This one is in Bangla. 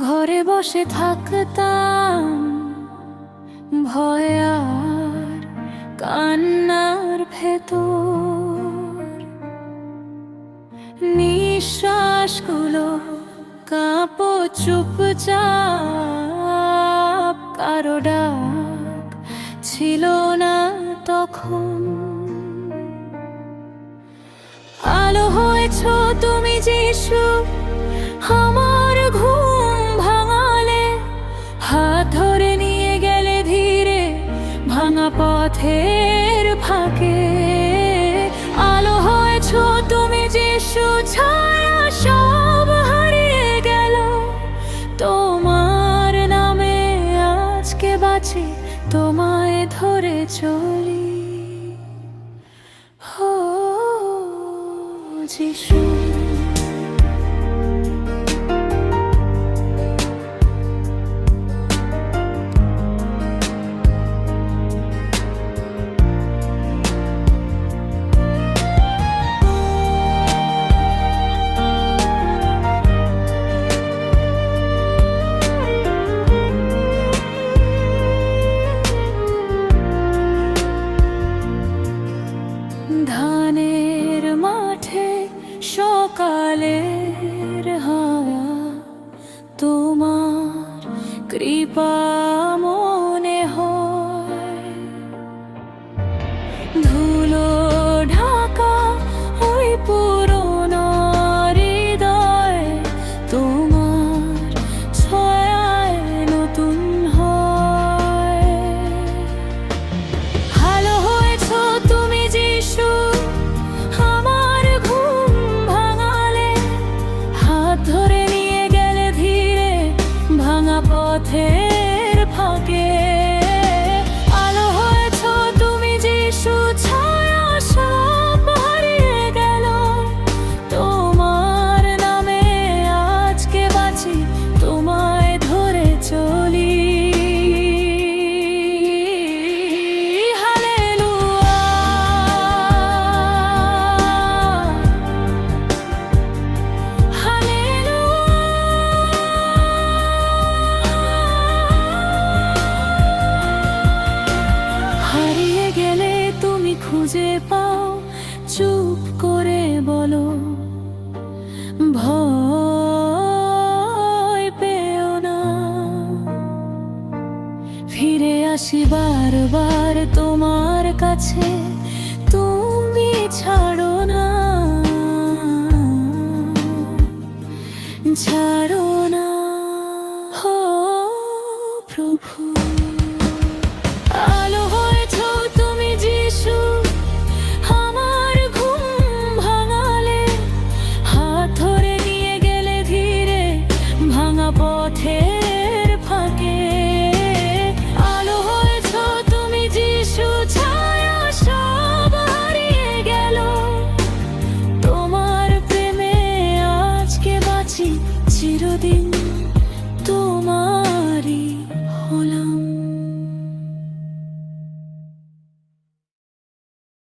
ঘরে বসে থাকতাম ভয় আর কান্নার ভেতর, নিঃশ্বাসগুলো কাঁপো চুপচাপ, কারো ডাক ছিল না তখন। আলো হয়েছ তুমি যিশু, আমার ঘুম ভাঙালে, হাত ধরে নিয়ে গেলে ধীরে ভাঙা পথের ফাঁকে। আলো হয়েছ তুমি যিশু, ছায়া সব হারিয়ে গেল, তোমার নামে আজকে বাঁচি, তোমায় ধরে চলি। ও যিশু, ধানের মাঠে সকালের হাওয়া, তোমার কৃপা মনে হয়। ধুলো ঢাকা ওই পুরনো হৃদয়, তোমার ছায়ায় নতুন হয়। ভালো হয়েছ তুমি যিশু, আমার ঘুম ভাঙালে, হাত ধরে নিয়ে গেলে ধীরে ভাঙা পথের ফাঁকে। আলো হয়েছ তুমি যিশু, ছায়া সব হারিয়ে গেল, তোমার নামে আজকে বাঁচি, তোমায় ধরে চলি। হারিয়ে গেলে তুমি খুঁজে পাও, চুপ করে বলো ভয় পেও না। ফিরে আসি বারবার তোমার কাছে, তুমি ছাড়ো না, ছাড়ো না। ও প্রভু, আলো হয়েছ তুমি যিশু, আমার ঘুম ভাঙালে, হাত ধরে নিয়ে গেলে ধীরে ভাঙা পথের ফাঁকে। আলো হয়েছ তুমি যিশু, ছায়া সব হারিয়ে গেল, তোমার প্রেমে আজকে বাঁচি চিরদিন।